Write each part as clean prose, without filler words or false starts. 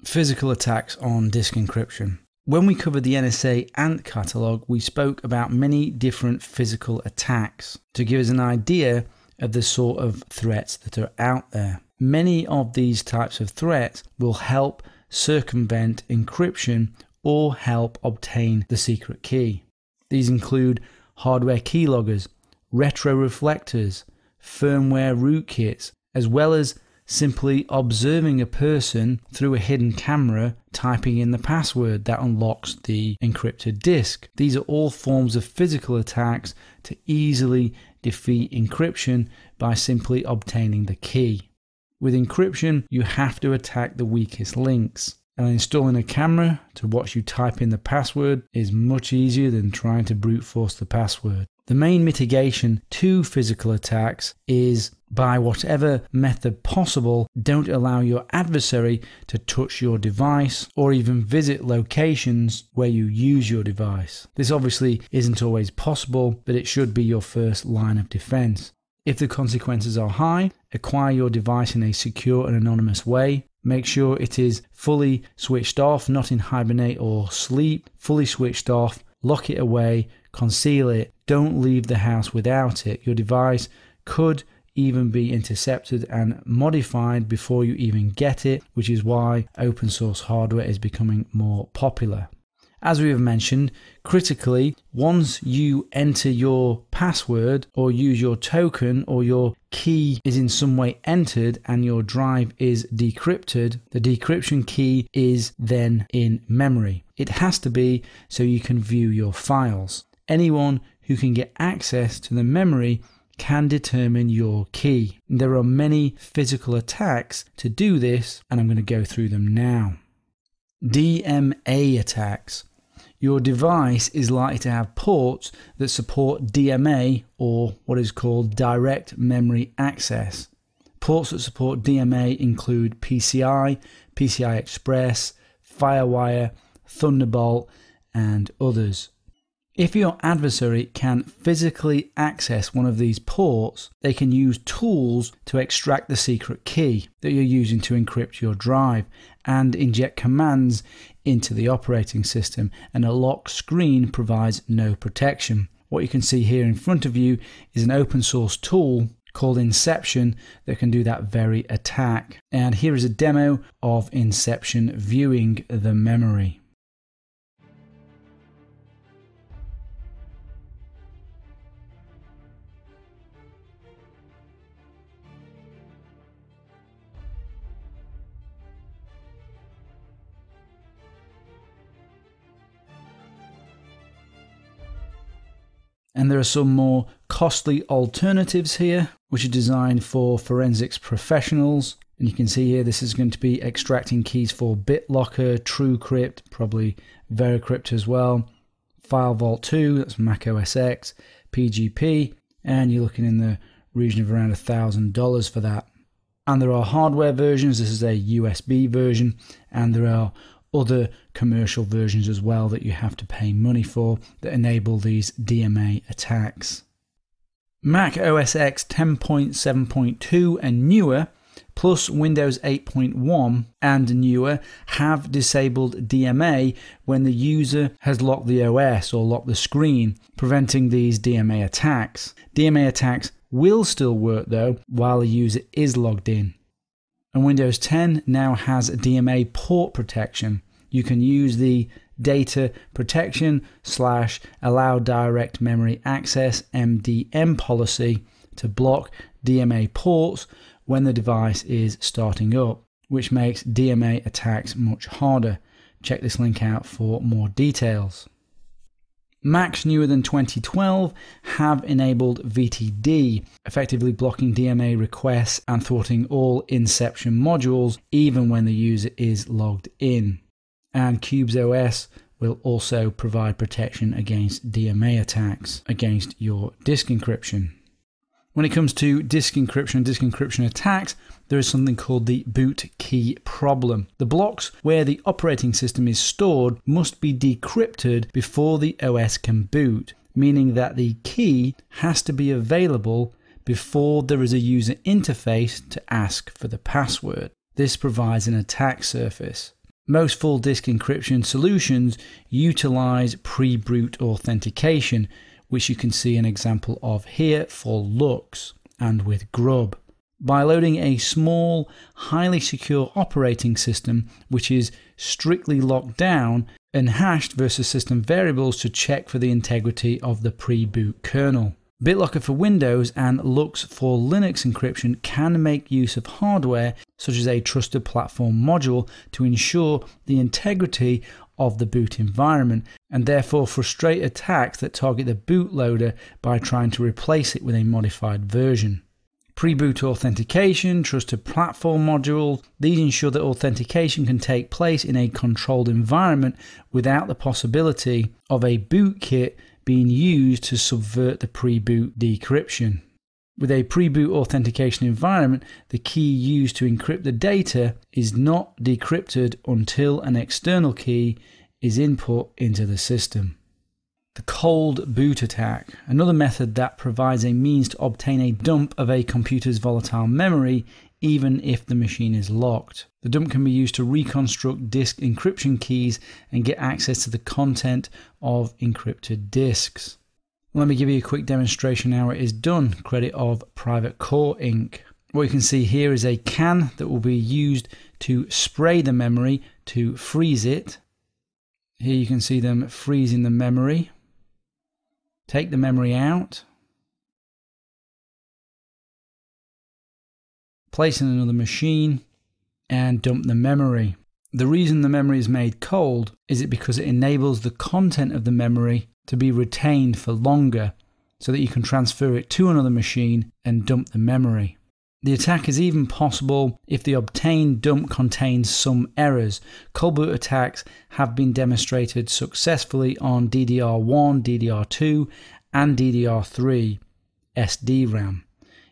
Physical attacks on disk encryption. When we covered the NSA Ant catalogue, we spoke about many different physical attacks to give us an idea of the sort of threats that are out there. Many of these types of threats will help circumvent encryption or help obtain the secret key. These include hardware keyloggers, retroreflectors, firmware rootkits, as well as simply observing a person through a hidden camera typing in the password that unlocks the encrypted disk. These are all forms of physical attacks to easily defeat encryption by simply obtaining the key. With encryption, you have to attack the weakest links. And installing a camera to watch you type in the password is much easier than trying to brute force the password. The main mitigation to physical attacks is, by whatever method possible, don't allow your adversary to touch your device or even visit locations where you use your device. This obviously isn't always possible, but it should be your first line of defense. If the consequences are high, acquire your device in a secure and anonymous way. Make sure it is fully switched off, not in hibernate or sleep. Fully switched off, lock it away, conceal it. Don't leave the house without it. Your device could even be intercepted and modified before you even get it, which is why open source hardware is becoming more popular. As we have mentioned, critically, once you enter your password or use your token or your key is in some way entered and your drive is decrypted, the decryption key is then in memory. It has to be so you can view your files. Anyone who can get access to the memory can determine your key. There are many physical attacks to do this, and I'm going to go through them now. DMA attacks. Your device is likely to have ports that support DMA, or what is called direct memory access. Ports that support DMA include PCI, PCI Express, FireWire, Thunderbolt, and others. If your adversary can physically access one of these ports, they can use tools to extract the secret key that you're using to encrypt your drive and inject commands into the operating system, and a lock screen provides no protection. What you can see here in front of you is an open source tool called Encryption that can do that very attack. And here is a demo of Encryption viewing the memory. And there are some more costly alternatives here, which are designed for forensics professionals. And you can see here, this is going to be extracting keys for BitLocker, TrueCrypt, probably Veracrypt as well, File Vault 2, that's Mac OS X, PGP, and you're looking in the region of around $1,000 for that. And there are hardware versions. This is a USB version, and there are other commercial versions as well that you have to pay money for that enable these DMA attacks. Mac OS X 10.7.2 and newer, plus Windows 8.1 and newer, have disabled DMA when the user has locked the OS or locked the screen, preventing these DMA attacks. DMA attacks will still work though while the user is logged in. And Windows 10 now has DMA port protection. You can use the data protection / allow direct memory access MDM policy to block DMA ports when the device is starting up, which makes DMA attacks much harder. Check this link out for more details. Macs newer than 2012 have enabled VTD, effectively blocking DMA requests and thwarting all Encryption modules even when the user is logged in. And Qubes OS will also provide protection against DMA attacks against your disk encryption. When it comes to disk encryption attacks, there is something called the boot key problem. The blocks where the operating system is stored must be decrypted before the OS can boot, meaning that the key has to be available before there is a user interface to ask for the password. This provides an attack surface. Most full disk encryption solutions utilize pre-boot authentication, which you can see an example of here for Lux and with Grub. By loading a small, highly secure operating system, which is strictly locked down and hashed versus system variables to check for the integrity of the pre-boot kernel. BitLocker for Windows and Lux for Linux encryption can make use of hardware such as a trusted platform module to ensure the integrity of the boot environment and therefore frustrate attacks that target the bootloader by trying to replace it with a modified version. Pre-boot authentication, trusted platform module, these ensure that authentication can take place in a controlled environment without the possibility of a bootkit being used to subvert the pre-boot decryption. With a pre-boot authentication environment, the key used to encrypt the data is not decrypted until an external key is input into the system. The cold boot attack, another method that provides a means to obtain a dump of a computer's volatile memory even if the machine is locked. The dump can be used to reconstruct disk encryption keys and get access to the content of encrypted disks. Let me give you a quick demonstration how it is done, credit of Private Core Inc. What you can see here is a can that will be used to spray the memory to freeze it. Here you can see them freezing the memory. Take the memory out. Place in another machine and dump the memory. The reason the memory is made cold is because it enables the content of the memory to be retained for longer so that you can transfer it to another machine and dump the memory. The attack is even possible if the obtained dump contains some errors. Cold boot attacks have been demonstrated successfully on DDR1, DDR2 and DDR3 SDRAM.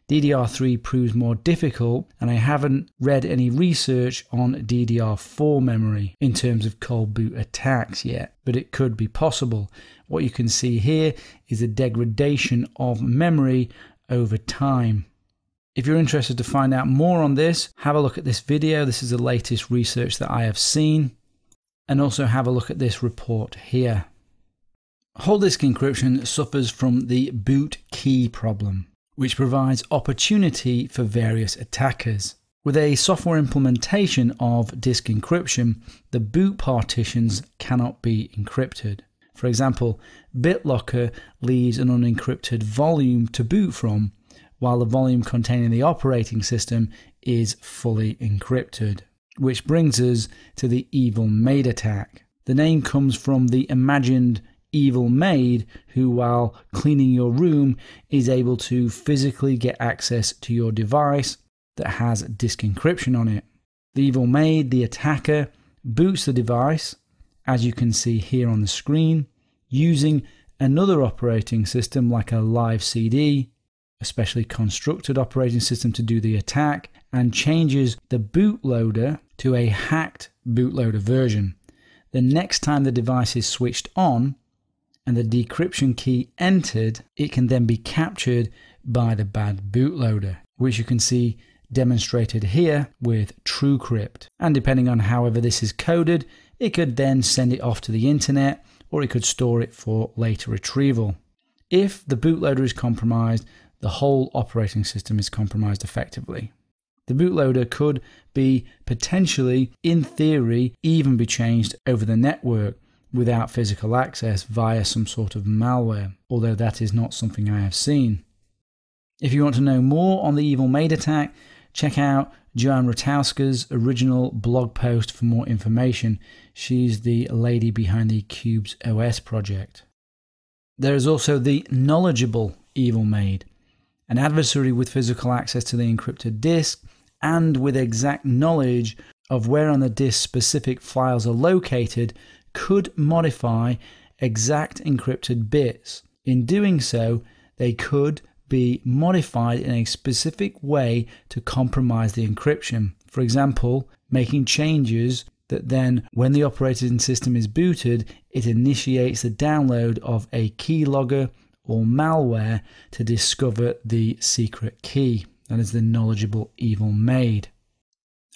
DDR3 proves more difficult, and I haven't read any research on DDR4 memory in terms of cold boot attacks yet, but it could be possible. What you can see here is a degradation of memory over time. If you're interested to find out more on this, have a look at this video. This is the latest research that I have seen, and also have a look at this report here. Whole disk encryption suffers from the boot key problem, which provides opportunity for various attackers. With a software implementation of disk encryption, the boot partitions cannot be encrypted. For example, BitLocker leaves an unencrypted volume to boot from, while the volume containing the operating system is fully encrypted. Which brings us to the evil maid attack. The name comes from the imagined evil maid who, while cleaning your room, is able to physically get access to your device that has disk encryption on it. The evil maid, the attacker, boots the device, as you can see here on the screen, using another operating system like a live CD, a specially constructed operating system to do the attack, and changes the bootloader to a hacked bootloader version. The next time the device is switched on and the decryption key entered, it can then be captured by the bad bootloader, which you can see demonstrated here with TrueCrypt. And depending on however this is coded, it could then send it off to the internet, or it could store it for later retrieval. If the bootloader is compromised, the whole operating system is compromised effectively. The bootloader could be potentially, in theory, even be changed over the network without physical access via some sort of malware, although that is not something I have seen. If you want to know more on the evil maid attack, check out Joanne Rotowska's original blog post for more information. She's the lady behind the Cubes OS project. There is also the knowledgeable evil maid, an adversary with physical access to the encrypted disk and with exact knowledge of where on the disk specific files are located, could modify exact encrypted bits. In doing so, they could be modified in a specific way to compromise the encryption. For example, making changes that then, when the operating system is booted, it initiates the download of a keylogger or malware to discover the secret key. That is the knowledgeable evil maid.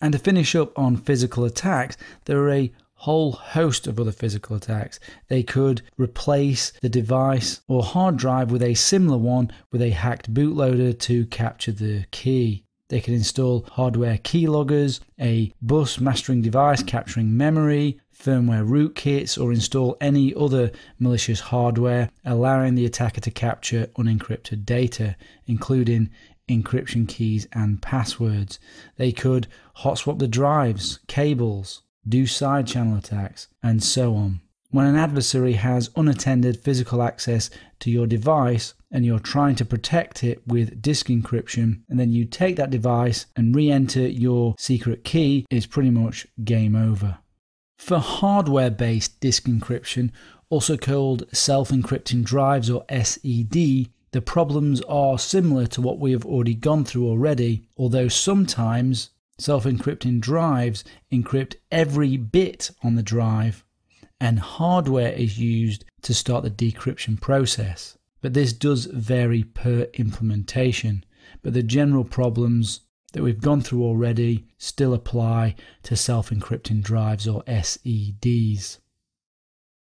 And to finish up on physical attacks, there are a whole host of other physical attacks. They could replace the device or hard drive with a similar one with a hacked bootloader to capture the key. They could install hardware keyloggers, a bus mastering device capturing memory, firmware rootkits, or install any other malicious hardware, allowing the attacker to capture unencrypted data, including encryption keys and passwords. They could hot swap the drives, cables, do side channel attacks, and so on. When an adversary has unattended physical access to your device and you're trying to protect it with disk encryption, and then you take that device and re-enter your secret key, it's pretty much game over. For hardware-based disk encryption, also called self-encrypting drives or SED, the problems are similar to what we have already gone through already, although sometimes self-encrypting drives encrypt every bit on the drive, and hardware is used to start the decryption process. But this does vary per implementation, but the general problems that we've gone through already still apply to self-encrypting drives or SEDs.